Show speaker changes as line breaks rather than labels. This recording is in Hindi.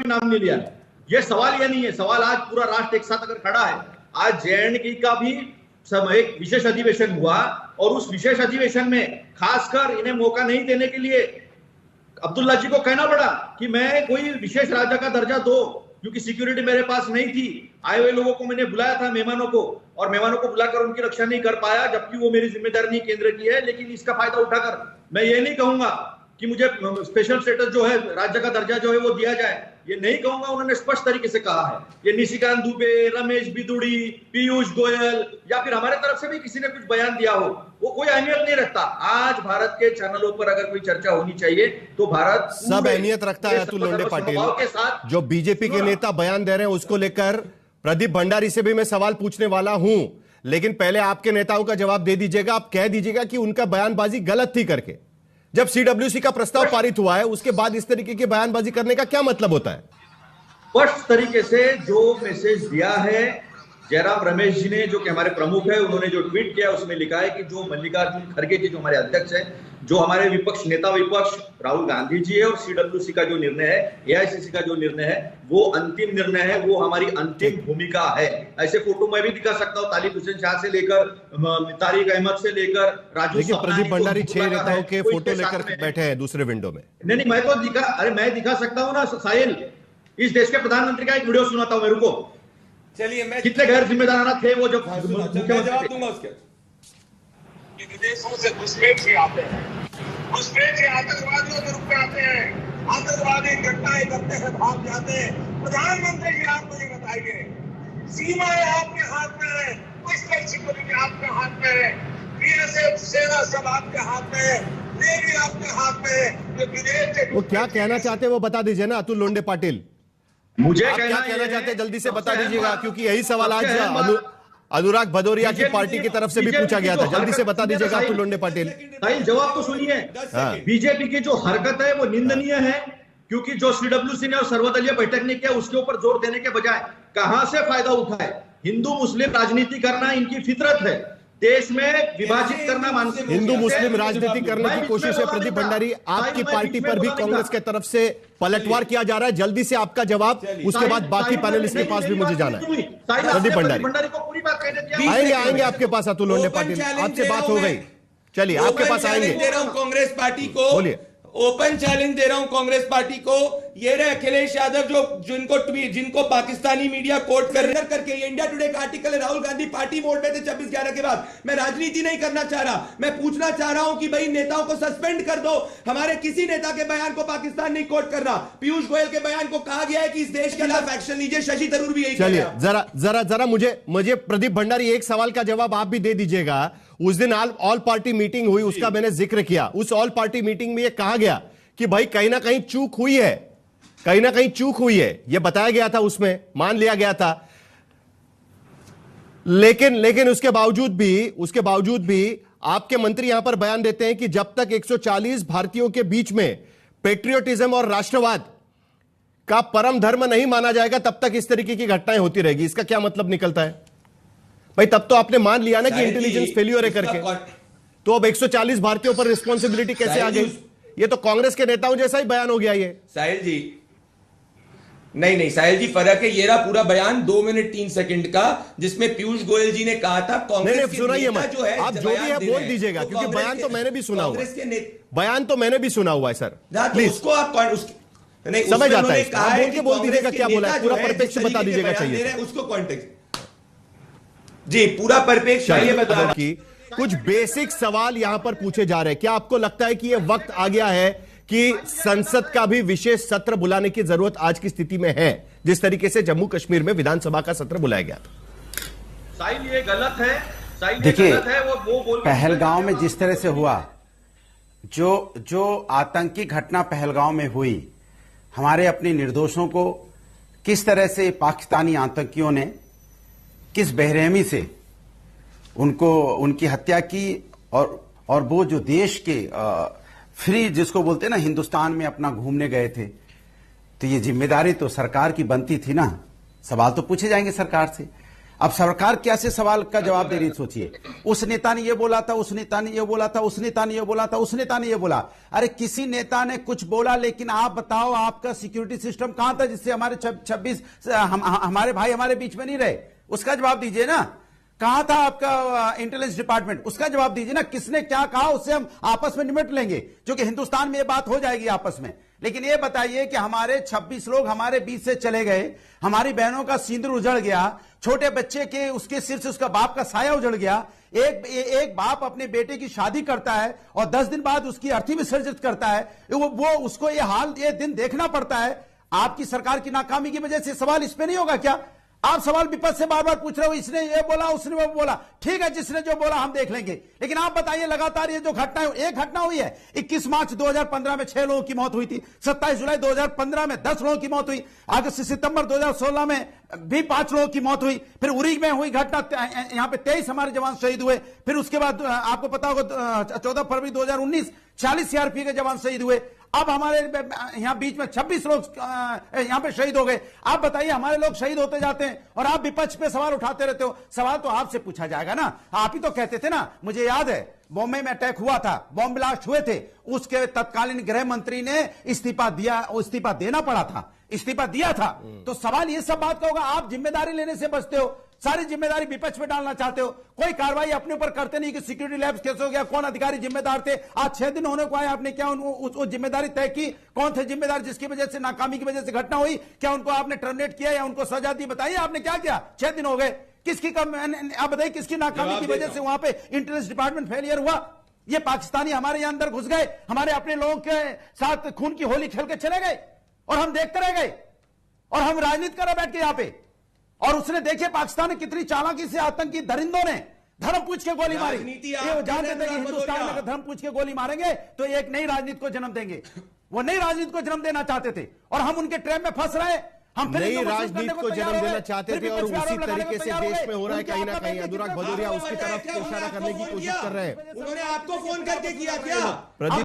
भी नाम नहीं लिया। ये सवाल ये नहीं है, सवाल आज पूरा राष्ट्र एक साथ अगर खड़ा है, आज JNK का भी एक विशेष अधिवेशन हुआ और उस विशेष अधिवेशन में खासकर इन्हें मौका नहीं देने के लिए अब्दुल्ला जी को कहना पड़ा कि मैं कोई विशेष राज्य का दर्जा दो, क्योंकि सिक्योरिटी मेरे पास नहीं थी। आए हुए लोगों को मैंने बुलाया था, मेहमानों को, और मेहमानों को बुलाकर उनकी रक्षा नहीं कर पाया, जबकि वो मेरी जिम्मेदारी नहीं केंद्र की है। लेकिन इसका फायदा उठाकर मैं ये नहीं कहूंगा कि मुझे स्पेशल स्टेटस जो है, राज्य का दर्जा जो है वो दिया जाए, ये नहीं कहूंगा। उन्होंने स्पष्ट तरीके से कहा है। ये निशिकांत दुबे, रमेश बिदुड़ी, पीयूष गोयल या फिर हमारे तरफ से भी किसी ने कुछ बयान दिया हो, वो कोई अहमियत नहीं रखता। आज भारत के चैनलों पर अगर कोई चर्चा होनी चाहिए तो भारत
सब अहमियत रखता है। अतुल लोंढे पाटिल, जो बीजेपी के नेता बयान दे रहे हैं उसको लेकर प्रदीप भंडारी से भी मैं सवाल पूछने वाला हूं, लेकिन पहले आपके नेताओं का जवाब दे दीजिएगा। आप कह दीजिएगा कि उनका बयानबाजी गलत थी करके। जब CWC का प्रस्ताव पारित हुआ है उसके बाद इस तरीके की बयानबाजी करने का क्या मतलब होता है?
स्पष्ट तरीके से जो मैसेज दिया है जयराम रमेश जी ने, जो कि हमारे प्रमुख है, उन्होंने जो ट्वीट किया उसमें लिखा है कि जो मल्लिकार्जुन खड़गे जी, जो हमारे अध्यक्ष हैं, जो हमारे विपक्ष नेता विपक्ष राहुल गांधी जी है, और CWC का जो निर्णय है, AICC का जो निर्णय है, वो अंतिम निर्णय है, वो हमारी अंतिम भूमिका है। ऐसे फोटो मैं भी दिखा सकता हूँ, तालिब हुसैन शाह से लेकर तारिक अहमद से लेकर राजू।
देखिए प्रदीप भंडारी 6 नेताओं के फोटो लेकर बैठे हैं दूसरे विंडो में।
नहीं, मैं तो मैं दिखा सकता हूँ ना साहिल। इस देश के प्रधानमंत्री का एक वीडियो सुनाता हूँ, मेरे को।
चलिए, मैं
कितने गैर जिम्मेदाराना थे वो जो
जवाब दूंगा उसके।
विदेशों से घुसपैठ से आते हैं, घुसपैठ से आतंकवादियों के रूप में आते हैं, आतंकवादी घटनाएं करते हैं, भाग जाते हैं। प्रधानमंत्री जी आप मुझे बताइए, सीमाएं आपके हाथ में है, कोस्टल सिक्योरिटी आपके हाथ में है, BSF सेना सब आपके हाथ में है, नेवी आपके हाथ में है। विदेश से
वो क्या कहना चाहते हैं वो बता दीजिए ना अतुल लोंढे पाटिल।
मुझे
क्या कहना चाहते हैं जल्दी से बता दीजिएगा, क्योंकि यही सवाल आज अनुराग भदौरिया की पार्टी की तरफ से भी पूछा गया था। जल्दी से बता दीजिएगा अतुल लोंढे पाटिल।
जवाब तो सुनिए। बीजेपी की जो हरकत है वो निंदनीय है, क्योंकि जो CWC ने और सर्वदलीय बैठक ने किया उसके ऊपर जोर देने के बजाय कहां से फायदा उठाए। हिंदू मुस्लिम राजनीति करना इनकी फितरत है, देश में विभाजित करना मानसिक
हिंदू मुस्लिम राजनीति करने की कोशिश है। प्रदीप भंडारी, आपकी पार्टी पर भी कांग्रेस के तरफ से पलटवार किया जा रहा है। जल्दी से आपका जवाब, उसके बाद बाकी पैनलिस्ट के पास भी मुझे जाना है। प्रदीप भंडारी आएंगे आपके पास। अतुल लोंढे पाटिल, आपसे बात हो गई, चलिए आपके पास आएंगे।
दे रहा हूं कांग्रेस पार्टी को,
बोलिए।
ओपन चैलेंज दे रहा हूं कांग्रेस पार्टी को। ये रहे अखिलेश यादव जिनको पाकिस्तानी मीडिया कोट करके ये इंडिया टुडे का आर्टिकल है, राहुल गांधी पार्टी मोड में थे 26/11 के बाद। मैं राजनीति नहीं करना चाह रहा, मैं पूछना चाह रहा हूं कि भाई नेताओं को सस्पेंड कर दो। हमारे किसी नेता के बयान को पाकिस्तान नहीं कोट करना। पीयूष गोयल के बयान को कहा गया है कि इस देश के खिलाफ एक्शन लीजिए। शशि थरूर भी यही
चलिए, जरा मुझे प्रदीप भंडारी एक सवाल का जवाब आप भी दे दीजिएगा। उस दिन ऑल पार्टी मीटिंग हुई, उसका मैंने जिक्र किया। उस ऑल पार्टी मीटिंग में यह कहा गया कि भाई कहीं ना कहीं चूक हुई है, कहीं ना कहीं चूक हुई है, यह बताया गया था, उसमें मान लिया गया था। लेकिन उसके बावजूद भी आपके मंत्री यहां पर बयान देते हैं कि जब तक 140 भारतीयों के बीच में पेट्रियोटिज्म और राष्ट्रवाद का परम धर्म नहीं माना जाएगा तब तक इस तरीके की घटनाएं होती रहेगी। इसका क्या मतलब निकलता है भाई? तब तो आपने मान लिया ना कि इंटेलिजेंस फेल्यूर है करके, तो अब 140 भारतीयों पर रिस्पॉन्सिबिलिटी कैसे आ गई? ये तो कांग्रेस के नेताओं जैसा ही बयान हो गया ये।
साहिल जी, नहीं साहिल जी, फर्क है। ये रहा पूरा बयान 2 मिनट 3 सेकंड का, जिसमें पीयूष गोयल जी ने कहा था कांग्रेस के नेता जो है,
आप जो भी है बोल दीजिएगा, क्योंकि बयान तो मैंने भी सुना हुआ है सर। प्लीज
उसको आप
समझ आता है, बोल के बोल दीजिएगा क्या बोला है, पूरा परिप्रेक्ष्य बता दीजिएगा चाहिए
उसको कॉन्टेक्स्ट जी, पूरा परिप्रेक्ष्य ये बता
कि कुछ बेसिक सवाल यहां पर पूछे जा रहे हैं। क्या आपको लगता है कि यह वक्त आ गया है कि संसद का भी विशेष सत्र बुलाने की जरूरत आज की स्थिति में है, जिस तरीके से जम्मू कश्मीर में विधानसभा का सत्र बुलाया गया था?
साहिल ये गलत है।
देखिए, पहलगांव में जिस तरह से हुआ, जो आतंकी घटना पहलगांव में हुई, हमारे अपने निर्दोषों को किस तरह से पाकिस्तानी आतंकियों ने किस बेरहमी से उनकी हत्या की, और वो जो देश के फ्री जिसको बोलते हैं ना, हिंदुस्तान में अपना घूमने गए थे, तो ये जिम्मेदारी तो सरकार की बनती थी ना। सवाल तो पूछे जाएंगे सरकार से। अब सरकार कैसे सवाल का जवाब दे रही सोचिए। उस नेता ने ये बोला था, उस नेता ने ये बोला था, उस नेता ने ये बोला था, उस नेता ने ये बोला। अरे किसी नेता ने कुछ बोला, लेकिन आप बताओ आपका सिक्योरिटी सिस्टम कहां था जिससे हमारे 26 हमारे भाई हमारे बीच में नहीं रहे? उसका जवाब दीजिए ना। कहां था आपका इंटेलिजेंस डिपार्टमेंट? उसका जवाब दीजिए ना। किसने क्या कहा उससे हम आपस में निपट लेंगे, क्योंकि हिंदुस्तान में ये बात हो जाएगी आपस में। लेकिन ये बताइए कि हमारे 26 लोग हमारे बीच से चले गए, हमारी बहनों का सिंदूर उजड़ गया, छोटे बच्चे के उसके सिर से उसका बाप का साया उजड़ गया। एक बाप अपने बेटे की शादी करता है और 10 दिन बाद उसकी अर्थी विसर्जित करता है, वो उसको ये दिन देखना पड़ता है। आपकी सरकार की नाकामी की वजह से सवाल इस पे नहीं होगा क्या? आप सवाल विपक्ष से बार बार पूछ रहे हो, इसने ये बोला, उसने वो बोला। ठीक है, जिसने जो बोला हम देख लेंगे, लेकिन आप बताइए लगातार ये जो घटना है, एक घटना हुई है 21 मार्च 2015 में 6 लोगों की मौत हुई थी, 27 जुलाई 2015 में 10 लोगों की मौत हुई, अगस्त सितंबर 2016 में भी 5 लोगों की मौत हुई, फिर उरी में हुई घटना, यहां पे 23 हमारे जवान शहीद हुए। फिर उसके बाद आपको पता होगा 14 फरवरी 2019 40 सीआरपीएफ के जवान शहीद हुए। अब हमारे यहां बीच में 26 लोग यहां पे शहीद हो गए। आप बताइए, हमारे लोग शहीद होते जाते हैं और आप विपक्ष पे सवाल उठाते रहते हो। सवाल तो आपसे पूछा जाएगा ना। आप ही तो कहते थे ना, मुझे याद है बॉम्बे में अटैक हुआ था, बॉम्ब ब्लास्ट हुए थे, उसके तत्कालीन गृह मंत्री ने इस्तीफा देना पड़ा था, इस्तीफा दिया था। तो सवाल ये सब बात का होगा। आप जिम्मेदारी लेने से बचते हो, सारी जिम्मेदारी विपक्ष में डालना चाहते हो, कोई कार्रवाई अपने ऊपर करते नहीं कि सिक्योरिटी लैब्स कैसे हो गया, कौन अधिकारी जिम्मेदार थे। आज 6 दिन होने को आए, आपने क्या उस जिम्मेदारी तय की? कौन थे जिम्मेदार जिसकी वजह से नाकामी की वजह से घटना हुई? क्या उनको आपने टर्मिनेट किया या उनको सजा दी? बताइए आपने क्या किया? 6 दिन हो गए। किसकी आप बताइए किसकी नाकामी की वजह से वहां पे इंटेलिजेंस डिपार्टमेंट फेलियर हुआ? ये पाकिस्तानी हमारे यहां अंदर घुस गए, हमारे अपने लोगों के साथ खून की होली खेल के चले गए और हम देखते रह गए और हम राजनीति कर रहे बैठ के यहां पे। और उसने देखिए पाकिस्तान ने कितनी चालाकी से आतंकी दरिंदों ने धर्म पूछ के गोली मारी। ये जानते थे कि हिंदुस्तान में अगर धर्म पूछ के गोली मारेंगे तो एक नई राजनीति को जन्म देंगे। वो नई राजनीति को जन्म देना चाहते थे और हम उनके ट्रैप में फंस रहे। हम
नई राजनीति को जन्म देना चाहते थे और उसी तरीके से देश में हो रहा है कहीं ना कहीं। अनुराग भदौरिया उसकी तरफ इशारा करने की कोशिश कर रहे हैं।
उन्होंने आपको फोन करके किया क्या?